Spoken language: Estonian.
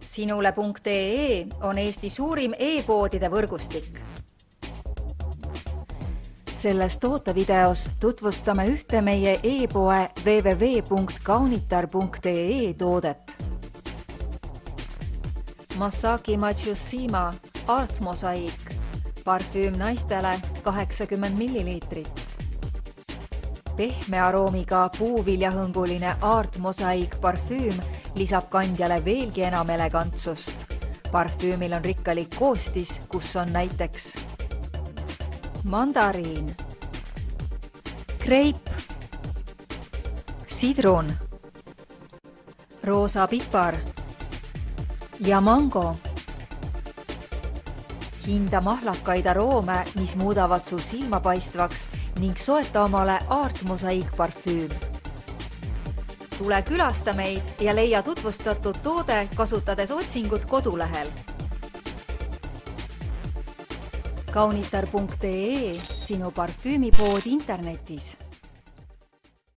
Sinule.ee on Eesti suurim e-poodide võrgustik. Selles tootevideos tutvustame ühte meie e-poe www.kaunitar.ee toodet. Masaki Matsushima Art Mosaic, parfüüm naistele 80 ml. Pehme aroomiga puuviljahõnguline Art Mosaic parfüüm lisab kandjale veelgi enam elegantsust. Parfüümil on rikkalik koostis, kus on näiteks mandariin, kreip, sidrun, roosa pipar ja mango. Hinda mahlakaid aroome, mis muudavad su silmapaistvaks ning soeta omale Art Mosaic parfüüm. Tule külasta meid ja leia tutvustatud toode kasutades otsingut kodulehel. Kaunitar.ee, sinu parfüümipood internetis.